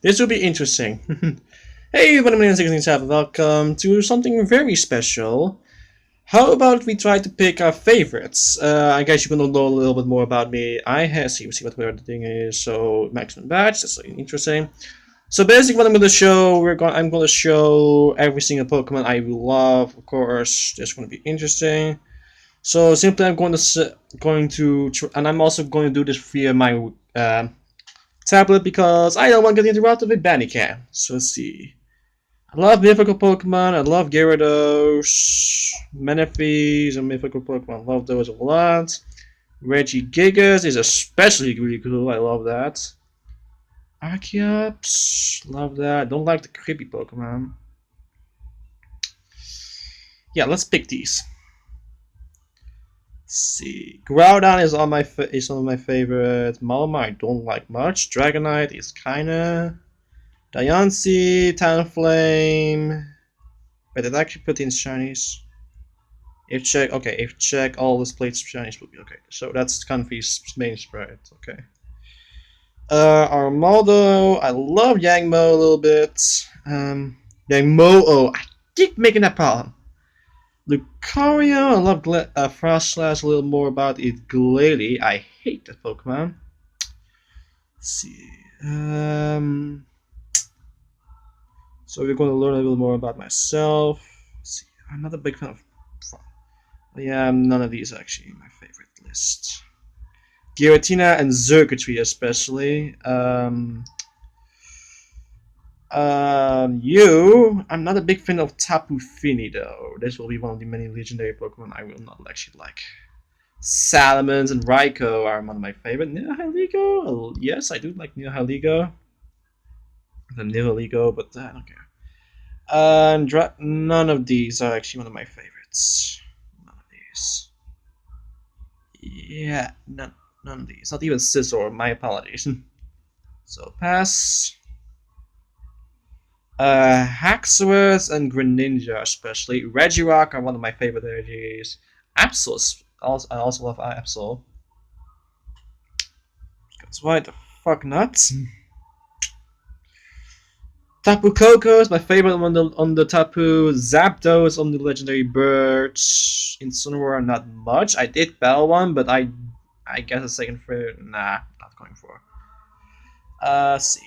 This will be interesting. Hey, 1,067, welcome to something very special. How about we try to pick our favorites? I guess you want to know a little bit more about me. I have see what the thing is. So maximum batch. That's interesting. So basically, what I'm going to show, I'm going to show every single Pokemon I love. Of course, this is going to be interesting. So simply, and I'm also going to do this via my tablet because I don't want to get interrupted with Bandicam. So let's see. I love mythical Pokemon. I love Gyarados, Manaphy's, and mythical Pokemon. I love those a lot. Regigigas is especially really cool. I love that. Archeops, love that. Don't like the creepy Pokemon. Yeah, let's pick these. Let's see, Groudon is one of my favorites. Malamar I don't like much. Dragonite is kinda. Diancie, Talonflame. Wait, did I actually put in shinies? If check all this plates shinies will be okay. So that's Confi's main spread. Okay. Armaldo, I love Yangmo a little bit. Yangmo, oh, I keep making that problem. Lucario, I love Frost Slash a little more about it. Glalie, I hate that Pokemon. Let's see. So we're going to learn a little more about myself. Let's see, I'm not a big fan of. Yeah, none of these are actually my favorite list. Giratina and Circuitry especially. I'm not a big fan of Tapu Fini though. This will be one of the many legendary Pokemon I will not actually like. Salamence and Raikou are one of my favorite. Nihiligo? Yes, I do like Nihiligo. The Nihiligo, but I don't care. None of these are actually one of my favorites. None of these. Yeah, none of these. Not even Scizor, my apologies. So pass. Haxorus and Greninja especially. Regirock are one of my favorite energies. Absol, I also love Absol. Because why the fuck not? Tapu Koko is my favorite on the Tapu. Zapdos on the legendary birds. Incineroar not much. I did battle one, but I guess a second for nah, not going for. Let's see.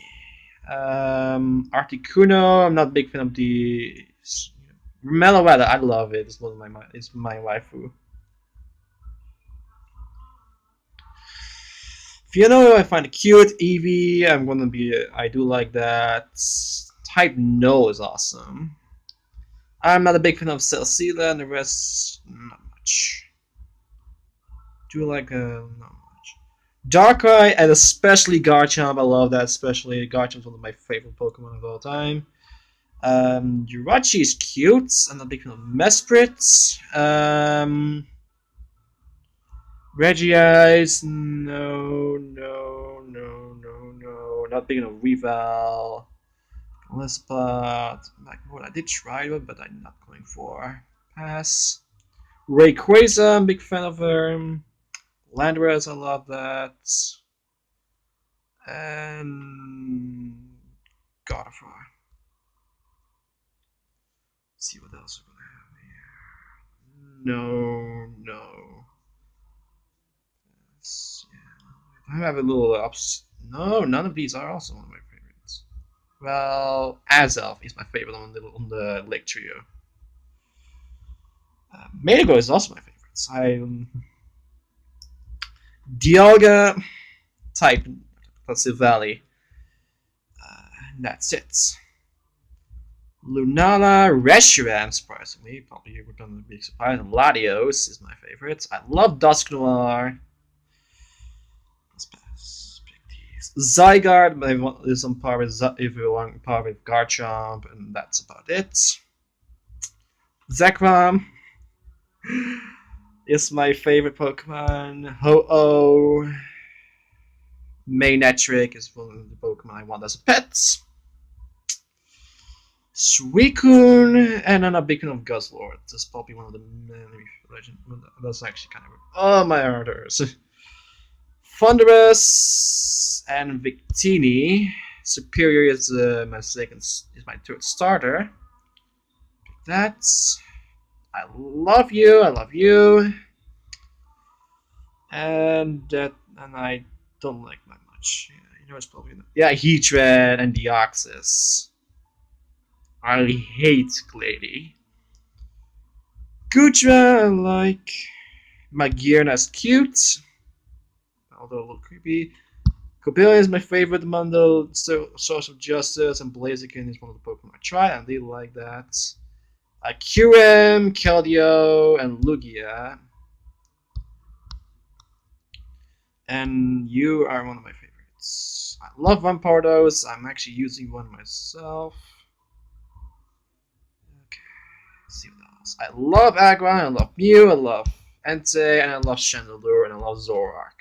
Articuno, I'm not a big fan of the Meloetta. I love it. It's one of it's my waifu. Fiona, I find it cute. Eevee, I'm gonna be. I do like that. Type No is awesome. I'm not a big fan of Celcila, and the rest not much. Do like not much. Darkrai and especially Garchomp. I love that. Especially Garchomp's one of my favorite Pokemon of all time. Jirachi is cute. I'm not a big fan of Mesprit. Regice, no. Not big enough Reval. Lisbot, Magmore, I did try it, but I'm not going for. Pass. Rayquaza, I'm a big fan of her. Landorus, I love that. And Gardevoir. Let's see what else we're gonna have here. No. I have a little ups. No, none of these are also one of my favorites. Well, Azelf is my favorite on the Lake Trio. Metago is also my favorites. Dialga type. That's the Valley. That's it. Lunala, Reshiram, surprisingly. Probably you're going to be surprised. Latios is my favorite. I love Dusknoir. Zygarde is on par with Garchomp, and that's about it. Zekrom is my favorite Pokemon. Ho-Oh. Manectric is one of the Pokemon I want as a pet. Suicune, and I'm a big fan of Guzzlord. This is probably one of the many legends. That's actually kind of. Oh, my orders. Thunderous and Victini. Superior is my third starter. That's I love you. I love you. And I don't like that much. Yeah, you know it's probably not. Yeah, Heatran and Deoxys. I hate Glady. Goodra, I like. Magierna's cute, although a little creepy. Cobalion is my favorite among the Source of Justice, and Blaziken is one of the Pokemon I try, and they like that. Kyurem, Keldeo, and Lugia. And you are one of my favorites. I love Vampardos. I'm actually using one myself. Okay, let's see what else. I love Aggron, I love Mew, I love Entei, and I love Chandelure, and I love Zoroark.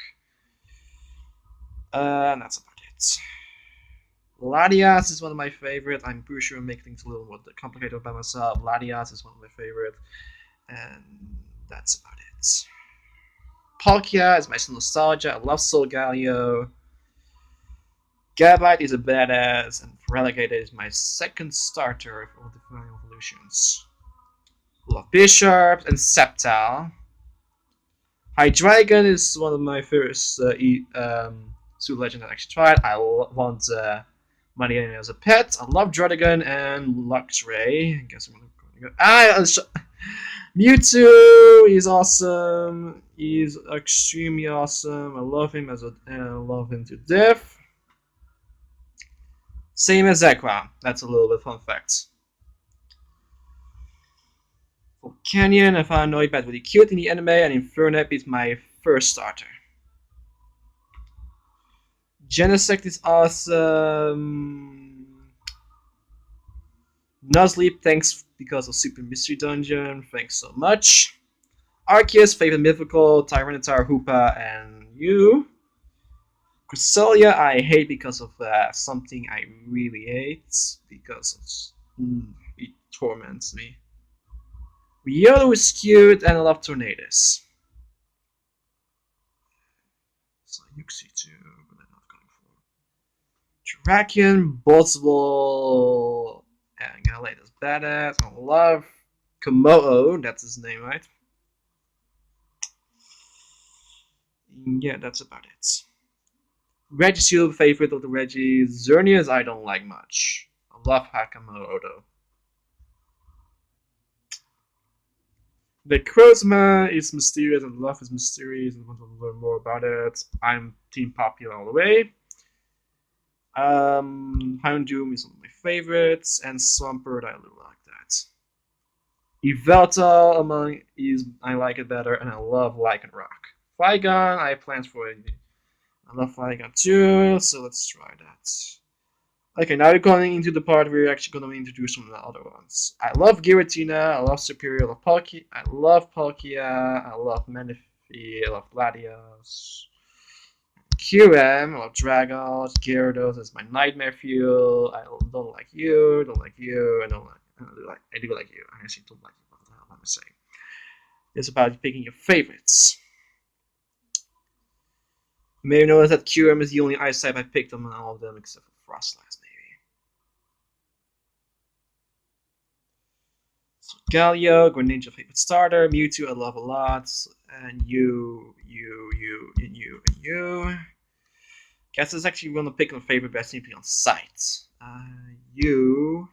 And that's about it. Latias is one of my favorite. I'm pretty sure I make things a little more complicated by myself. Latias is one of my favorite. And that's about it. Palkia is my nostalgia. I love Solgaleo. Gabite is a badass, and Feraligatr is my second starter of all the final evolutions. Love Bisharp and Sceptile. Hydreigon is one of my first Super Legend I actually tried. I want money as a pet. I love Druddigon and Luxray. I guess I'm gonna go. Mewtwo. He's awesome. He's extremely awesome. I love him and I love him to death. Same as Zekrom. That's a little bit fun fact. For Canyon, I found Noibat really cute in the anime, and Infernape is my first starter. Genesect is awesome. Nuzleaf, thanks because of Super Mystery Dungeon. Thanks so much. Arceus, favorite mythical, Tyranitar, Hoopa, and you. Cresselia, I hate because of something I really hate. Because it torments me. Riolu is cute, and I love Tornadus. So Yuxi too, but I'm not going for Terrakion, Boltzball, and Galata's badass. I love Komodo, that's his name, right? Yeah, that's about it. Registeel, favorite of the Reggies. Xerneas, I don't like much. I love Hakamoto. The Crozma is mysterious and love is mysterious and want to learn more about it. I'm Team Popular all the way. Houndoom is one of my favorites, and Swampert, I really like that. Yveltal I like it better, and I love Lycanroc. Flygon, I have plans for it. I love Flygon too, so let's try that. Okay, now we're going into the part where we're actually going to introduce some of the other ones. I love Giratina, I love Superior, I love Palkia, I love Manaphy, I love Gladius. QM, I love Dragos, Gyarados is my nightmare fuel. I don't like you, I do like you. I do like you. I actually don't like you. What the hell am I saying? It's about picking your favorites. You may notice that QM is the only ice type I picked on all of them except for Frostlass, maybe. So Galio, Greninja favorite starter, Mewtwo I love a lot, and you. Guess it's actually going to pick my favorite best simply on sight. You.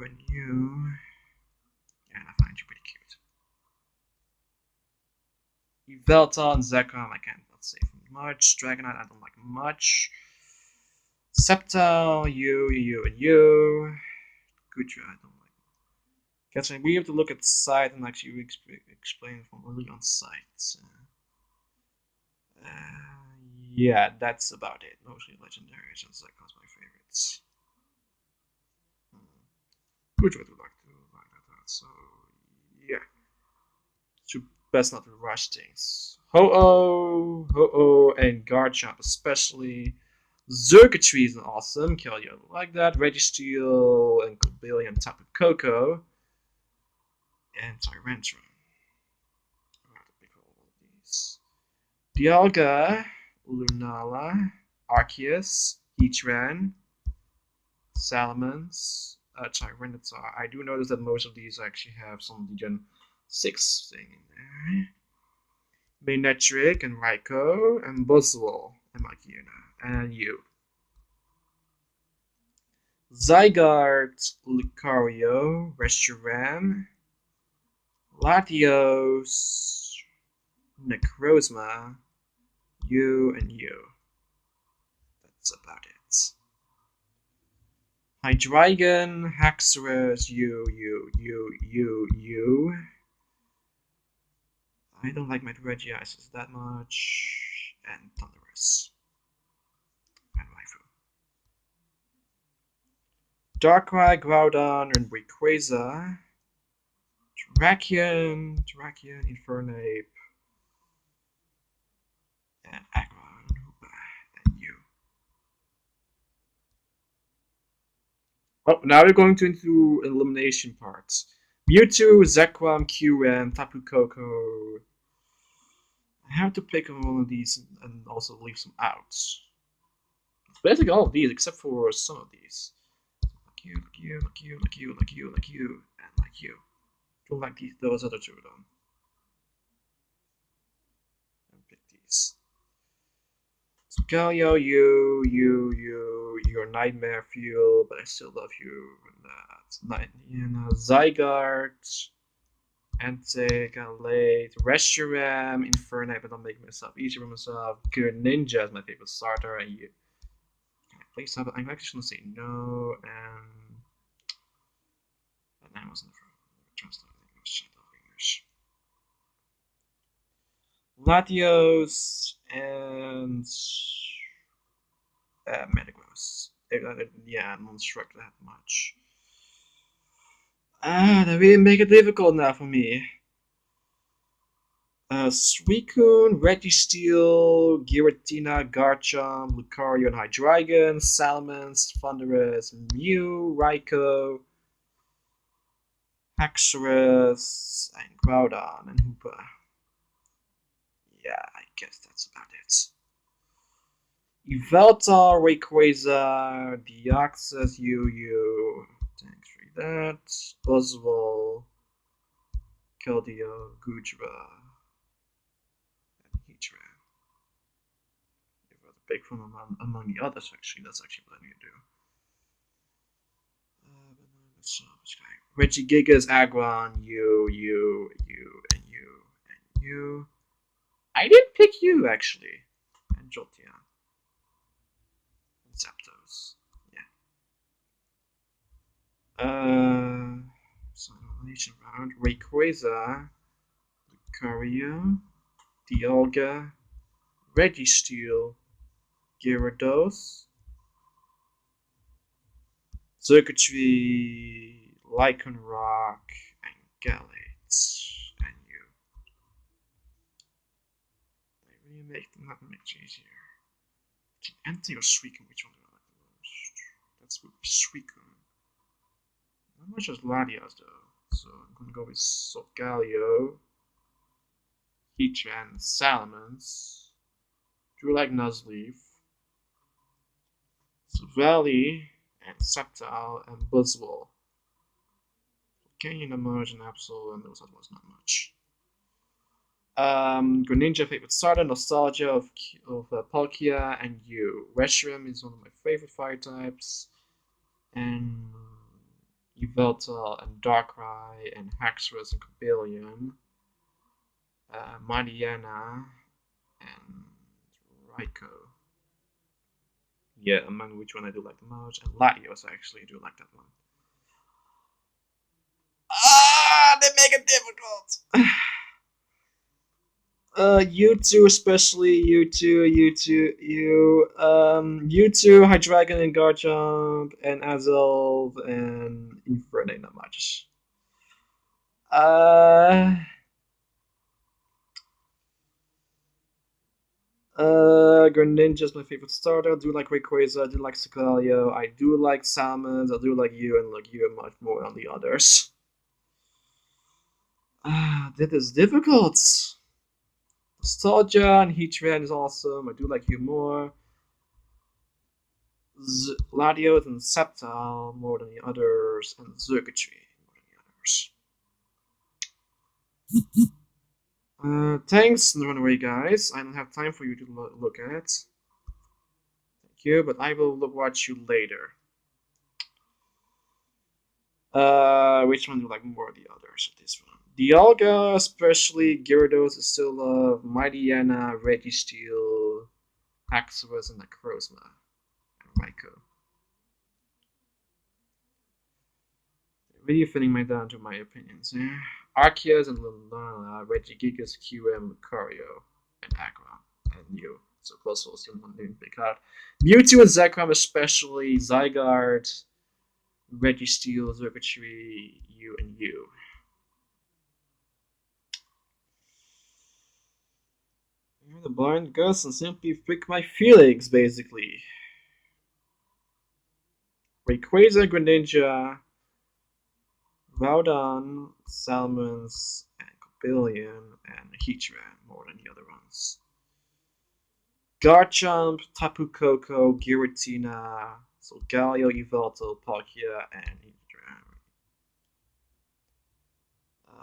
And you. Yeah, I find you pretty cute. Yveltal and Zekrom, I can't say much. Dragonite, I don't like much. Sceptile, you, and you. Goodra, I don't like. Guess we have to look at the site and actually explain from really on site. Yeah, that's about it. Mostly legendary, since that was my favorites. Goodra would like to like that, so yeah. It's best not to rush things. Ho-Oh, and Garchomp especially. Circuitry is awesome. Keldeo like that. Registeel and Cobillion Tapu Koko. And Tyrantrum. Dialga, Lunala, Arceus, Heatran, Salamence, Tyranitar. I do notice that most of these actually have some of the Gen 6 thing in there. Manectric and Raikou and Buzzwole and Maguna and you. Zygarde, Lucario, Reshiram, Latios, Necrozma, you and you. That's about it. Hydreigon, Haxorus, you. I don't like my Regiasis that much. And Thunderous. And Waifu. Darkrai, Groudon, and Rayquaza. Drakion, Infernape. And Aggron, and you. Oh, now we're going into elimination parts. Mewtwo, Zekrom, Kyurem, Tapu Koko. I have to pick one of these and also leave some out. Basically all of these except for some of these. Like you, and like you. Don't like those other two though. And pick these. So Galio, you're Nightmare Fuel, but I still love you. Zygarde, Antic, Late, Reshiram, Infernape, but don't make myself easy for myself. Greninja is my favorite starter, and you. Can I play something? I'm actually gonna say no, and I wasn't translating English. English. Latios and Metagross. Yeah, I'm not struck that much. That really make it difficult now for me. Suicune, Registeel, Giratina, Garchomp, Lucario, and Hydreigon, Salamence, Thunderous, Mew, Raikou, Haxorus, and Groudon, and Hoopa. Yeah, I guess that's about it. Yveltal, Rayquaza, Deoxys, UU. Thanks for that. Buzzwole, Keldeo, Gudra, and Heatran. You've got a big one among the others, actually. That's actually what I need to do. Regigigas, Aggron, you, and you. I didn't pick you, actually. And Jolteon. And Zapdos. Yeah. So, elimination round. Rayquaza, Lucario, Dialga, Registeel, Gyarados, Circuitry, Lycanroc, and Galate, and you. I really make them not much easier. Anti or Suicune, which one do I like the most? That's Suicune. Not much as Latios though, so I'm gonna go with Solgaleo, Heatran, Salamence. Do like Nuzleaf, Valley, and Sceptile, and Buzzwole. Canyon, Emerge, and Absol, and those other ones not much. Greninja, favorite starter, Nostalgia of Palkia, and you. Reshiram is one of my favorite fire types, and Yveltal, and Darkrai, and Haxorus, and Cobillion, Mariana, and Raikou. Yeah, among which one I do like the most, and Latios I actually do like that one. They make it difficult. You two, especially you two, Hydreigon and Garchomp, and Azelf, and Infernape, not much. Greninja is my favorite starter. I do like Rayquaza. I do like Sigalio. I do like Salmons. I do like you, and like you much more on the others. That is difficult. Nostalgia and Heatran is awesome. I do like you more. Latios and Sceptile more than the others, and Zergatry more than the others. Thanks, run away, guys. I don't have time for you to look at. Thank you, but I will watch you later. Which one do you like more of the others? This one. Dialga, especially Gyarados, is still love. Mightyena, Registeel, Haxorus, and Necrozma, and Raikou. Really fitting my down to my opinions. Arceus and Lunala, Regigigas, QM, Lucario, and Aggron, and Mew. So close to the one didn't pick out. Mewtwo and Zekrom, especially Zygarde, Registeel, Zergatry, you, and you. You're the blind ghost and simply pick my feelings, basically. Rayquaza, Greninja, Groudon, Salmons, and Cobillion, and Heatran more than the other ones. Garchomp, Tapu Koko, Giratina, Solgaleo, Yveltal, Palkia, and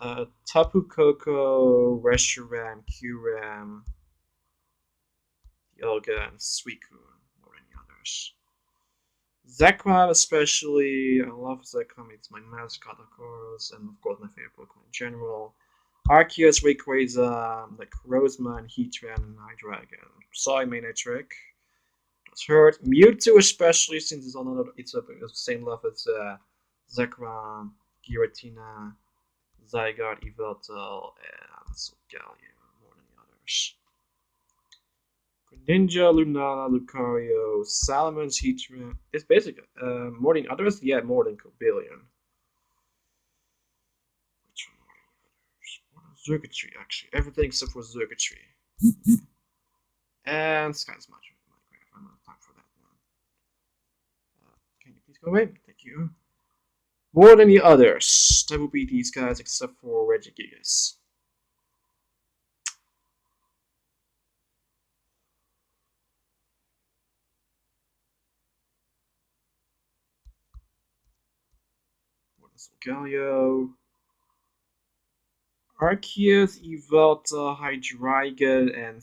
Heatran. Tapu Koko, Reshiram, Kyurem, Dialga, and Suicune more than the others. Zekrom, especially, I love Zekrom, it's my mascot, of course, and of course my favorite Pokemon in general. Arceus, Rayquaza, Necrozma, and Heatran, and Hydreigon. Sorry, Manectric. It's hurt. Mewtwo, especially, since it's on another, it's up the same level as Zekrom, Giratina, Zygarde, Yveltal, and Solgaleo, more than the others. Greninja, Lunala, Lucario, Salamence, Heatran. It's basically more than others? Yeah, more than Cobillion. Which one more than others? Zergatry, actually. Everything except for Zergatry. And Sky's Magic. I'm not time for that one. Can you please go away? Thank you. More than the others. That would be these guys except for Regigigas. Solgaleo, Arceus, Yveltal, Hydreigon, and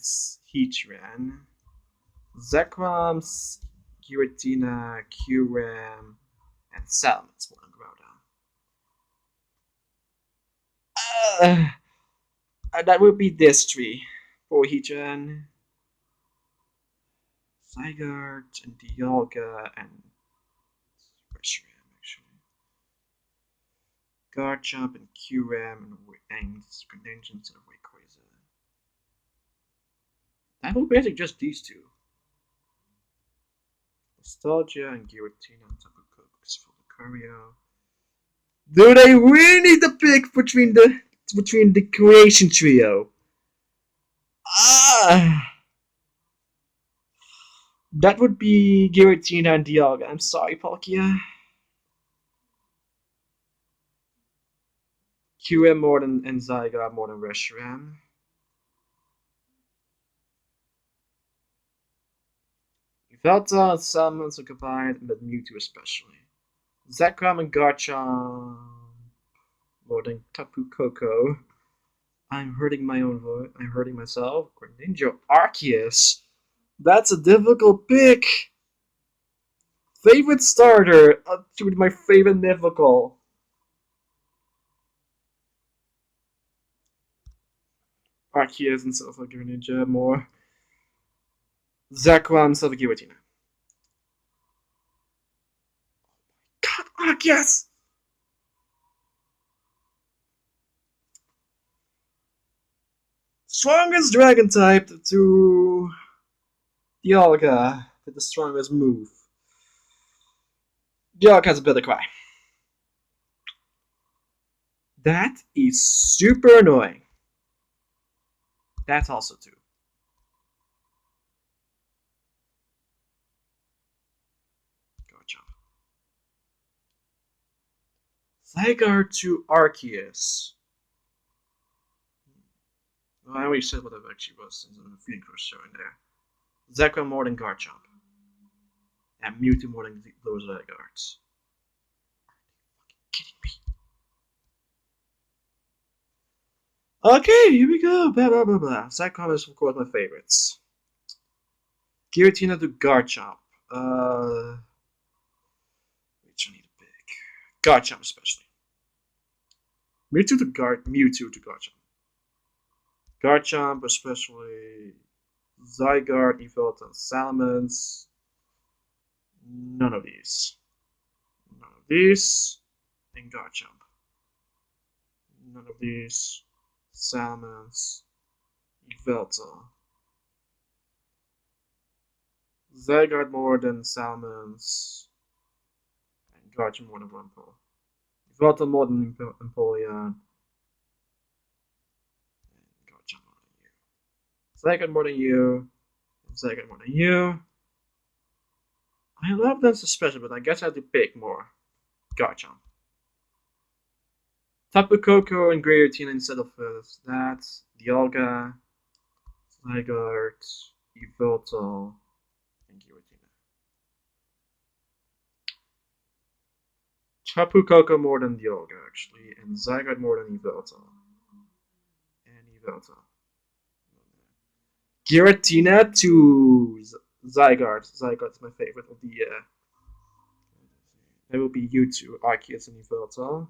Heatran. Zekrom, Giratina, Kyurem, and Salamence more than Groudon. That would be this tree for Heatran, Zygarde, and Dialga, and Reshiram, actually. Garchomp and Kyurem and Greninja instead of Rayquaza. That would basically just these two. Nostalgia and Giratina and Tapu Koko for Lucario. Do they really need to pick between the creation trio? That would be Giratina and Dialga. I'm sorry, Palkia. QM more than and Zygarde more than Reshiram. Yveltal and Salamence are combined, but Mewtwo especially. Zekrom and Garchomp more than Tapu Koko. I'm hurting my own voice. I'm hurting myself. Greninja Arceus. That's a difficult pick. Favorite starter to my favorite mythical. Arceus instead of Greninja more. Zekrom instead of Giratina. God, Arceus! Strongest dragon type to Dialga with the strongest move. Dialga has a better cry. That is super annoying. That's also too. Zygarde to Arceus. Well, I already said what it actually was in the Phoenix was showing there. Zekrom more than Garchomp. And Mewtwo more than those Zygardes. Kidding me. Okay, here we go. Blah blah blah blah. Zekrom is of course my favorites. Giratina to Garchomp. Which I need to pick. Garchomp especially. Mewtwo to Garchomp. Garchomp especially. Zygarde, Evolved, and Salamence. None of these. None of these. And Garchomp. None of these. Salamence. Yveltal. Zygarde more than Salamence. And Garchomp more than Wurmple. Yveltal more than Empoleon. And Garchomp more than you. Zygarde more than you. Zygarde more than you. I love them especially, but I guess I have to pick more. Garchomp. Tapu Koko and Giratina instead of that. Dialga, Zygarde, Yveltal, and Giratina. Tapu Koko more than Dialga, actually, and Zygarde more than Yveltal. And Yveltal. Giratina to Zygarde. Zygarde's my favorite of the that will be you two, Arceus and Yveltal.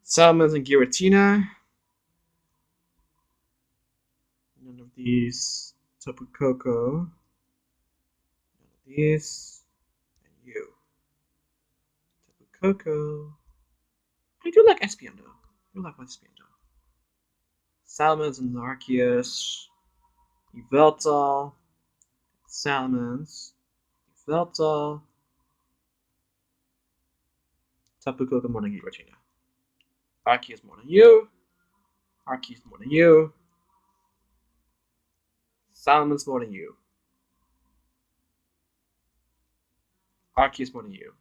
Salamence and Giratina. None of these. Tapu Koko. None of these. And you. Tapu Koko. I do like Espeon though. I do like Espeon though. Salamence and Arceus. Yveltal. Salamence. Yveltal. Tapu Koko more than Giratina. Arceus more than you. Arceus more than you. Salamence more than you. Arceus more than you.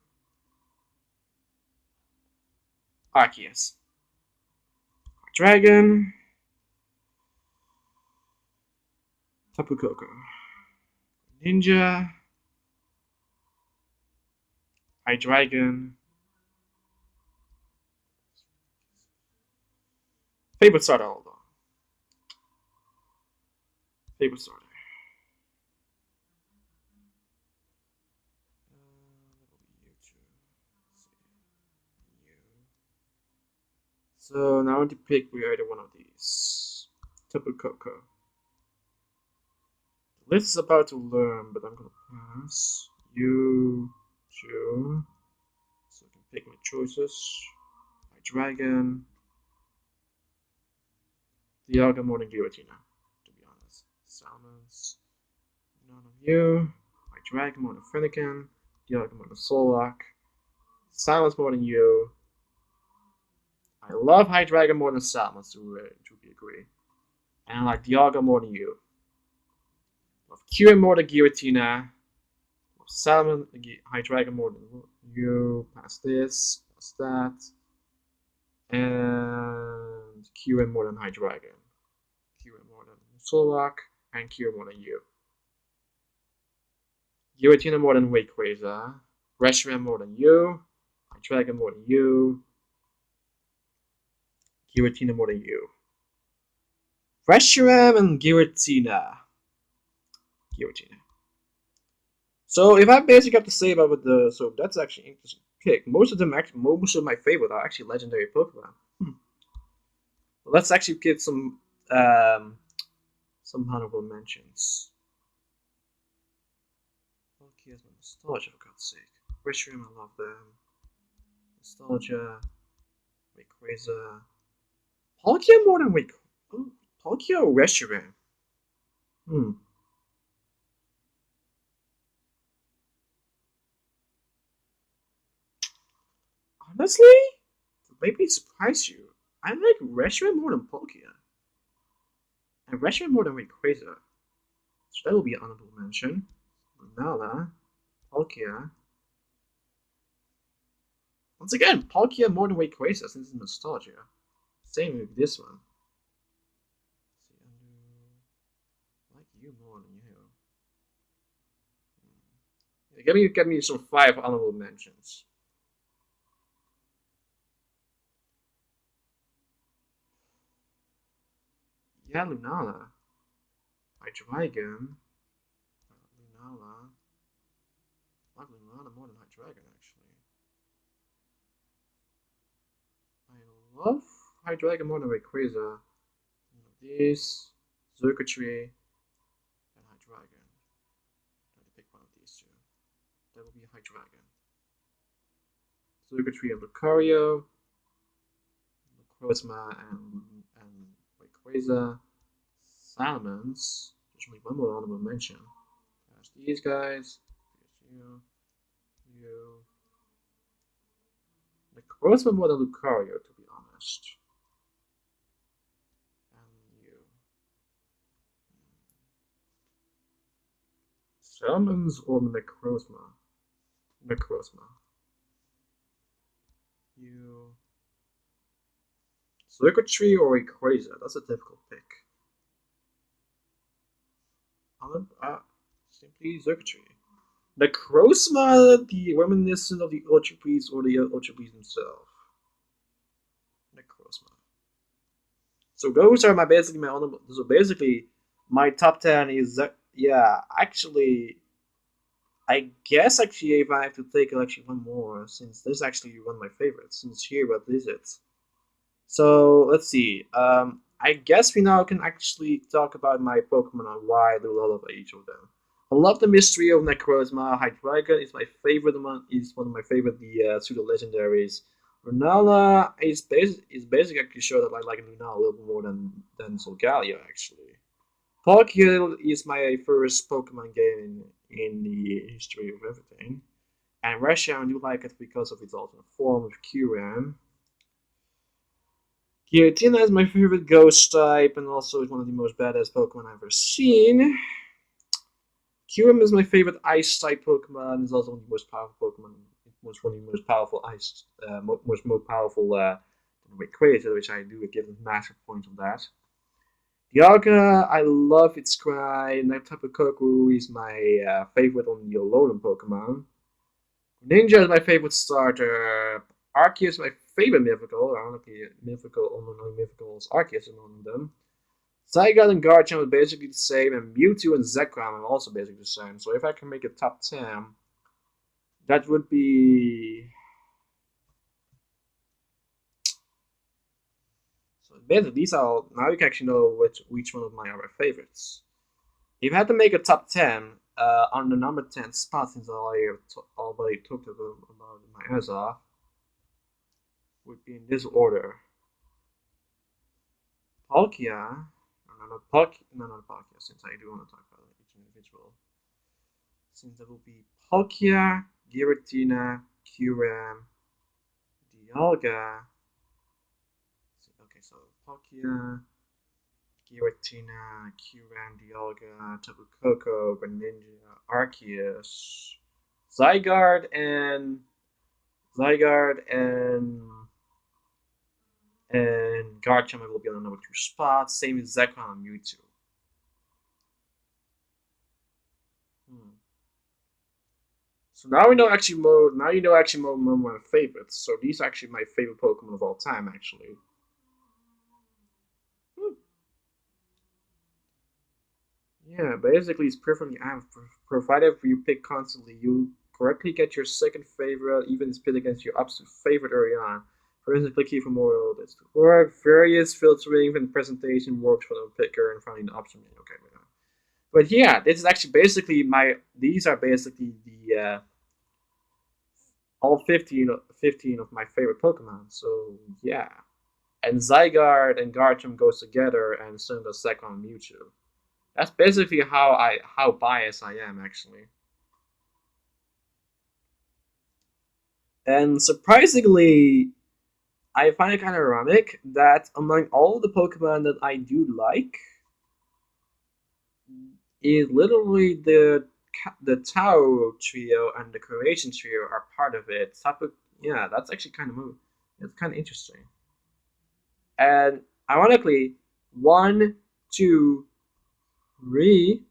Arceus. Dragon. Tapu Koko. Ninja. Hydreigon. Favorite starter, hold on. Favorite starter. So now I want to pick either one of these. Tapu Koko. The list is about to learn, but I'm gonna pass. You, two. So I can pick my choices. My dragon. Dialga more than Giratina, to be honest. Salamence. None of you. My dragon more than Finnegan. Dialga more than Solak. Salamence more than you. I love Hydreigon more than Salamence, to be agree. And I like Dialga more than you. I love Kyurem more than Giratina. I love Salamence, Hydreigon more than you. Past this, past that. And Kyurem more than Hydreigon. Kyurem more than Solak. And Kyurem more than you. Giratina more than Rayquaza. Reshiram more than you. Hydreigon more than you. Giratina more than you. Reshiram and Giratina. So if I basically have to say about the, so that's actually an interesting pick. Most of my favorite are actually legendary Pokemon. Let's actually give some honorable mentions. Palkia is my nostalgia, for God's sake. Reshiram, I love them. Nostalgia. Rayquaza. Palkia more than Rayquaza. Palkia or Reshiram? Honestly, maybe surprise you. I like Reshiram more than Palkia. And Reshiram more than Rayquaza. So that will be an honorable mention. Lunala. Palkia. Once again, Palkia more than Rayquaza since it's nostalgia. Same with this one. I like you more than you. Give me some 5 honorable mentions. Yeah, Lunala. Hydreigon. Lunala. I like Lunala more than Hydreigon, actually. I love Hydreigon more than Rayquaza. This, Circuitry, and Hydreigon. I have to pick one of these two. That will be Hydreigon. Circuitry and Lucario. Necrozma and Rayquaza. Salamence. There's only one more honorable mention. There's these guys. There's you. You. Necrozma more than Lucario, to be honest. And you. Salamence or Necrozma? Necrozma. You. Circuitry or Rayquaza? That's a difficult pick. Simply Circuitry. Necrozma, the reminiscent of the Ultra Beast or the Ultra Beast himself. Necrozma. So those are my honorable. So basically, my top 10 is yeah. Actually, I guess actually if I have to take actually one more, since this is actually one of my favorites. Since here, what is it? So let's see. I guess we now can actually talk about my Pokemon and why I do love each of them. I love the mystery of Necrozma. Hydreigon is my favorite one. Is one of my favorite the pseudo legendaries. Lunala is basically actually sure that I like Lunala a little bit more than Solgaleo actually. Palkia is my first Pokemon game in the history of everything. And Reshiram, I do like it because of its alternate form of Kyurem. Giratina is my favorite ghost type and also is one of the most badass Pokemon I've ever seen. Kyurem is my favorite ice type Pokemon. It's also one of the most powerful Pokemon. It was one of the most powerful ice, most powerful Rayquaza, which I do give a massive point on that. Dialga, I love its cry, and Tapu Koko is my favorite on the Alolan Pokemon. Ninja is my favorite starter. Arceus is my favorite mythical. Ironically, only mythical is Arceus among them. Zygarde and Garchomp are basically the same, and Mewtwo and Zekrom are also basically the same. So if I can make a top 10, that would be. So basically, these are now you can actually know which one of my other favorites. If I had to make a top 10 on the number 10 spot, since I already talked about my ass off, would be in this order. Palkia, not Palkia, since I do want to talk about each individual. Since that will be Palkia, Giratina, Kyurem, Dialga. Okay, so Palkia, Giratina, Kyurem, Dialga, Tapu Koko, Greninja, Arceus, Zygarde, and Garchomp will be on the number 2 spot. Same as Zekrom and Mewtwo. So now we know actually more. Now you know actually more of my favorites. So these are actually my favorite Pokemon of all time, actually. Yeah, basically it's perfectly provided you pick constantly. You correctly get your second favorite, even split against your absolute favorite early on. For instance, click here for more of this. Or various filtering and presentation works for the picker and finding the option menu. Okay, but yeah, this is actually basically my. These are basically the all 15 of my favorite Pokemon. So yeah, and Zygarde and Garchomp goes together, and so does Zekrom and Mewtwo. That's basically how biased I am actually. And surprisingly, I find it kind of ironic that among all the Pokemon that I do like, is literally the Tao trio and the Croatian trio are part of it. Yeah, that's actually kind of it's kind of interesting. And ironically, one, two, three,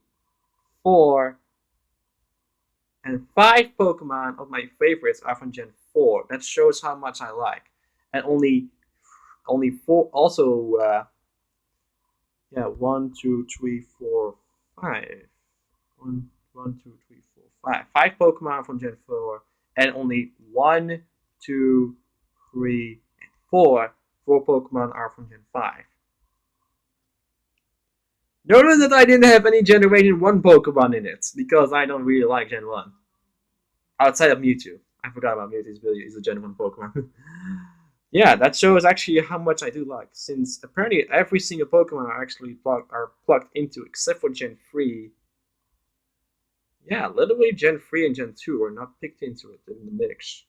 four, and five Pokemon of my favorites are from Gen 4. That shows how much I like. And only four also yeah, one, two, three, four, five. One, two, three, four, five. Five Pokemon from Gen 4, and only one, two, three, and four. Four Pokemon are from Gen 5. Notice that I didn't have any Generation 1 Pokemon in it, because I don't really like Gen 1. Outside of Mewtwo. I forgot about Mewtwo, he's a Gen 1 Pokemon. Yeah, that shows actually how much I do like, since apparently every single Pokemon are plugged into, except for Gen 3. Yeah, literally Gen 3 and Gen 2 are not picked into it in the mix.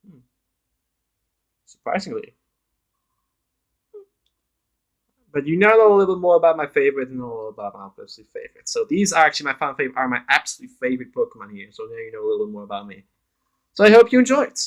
Hmm. Surprisingly. But you now know a little bit more about my favorite and a little about my absolute favorite. So these are actually my fan favorite are my absolute favorite Pokemon here. So now you know a little bit more about me. So I hope you enjoyed.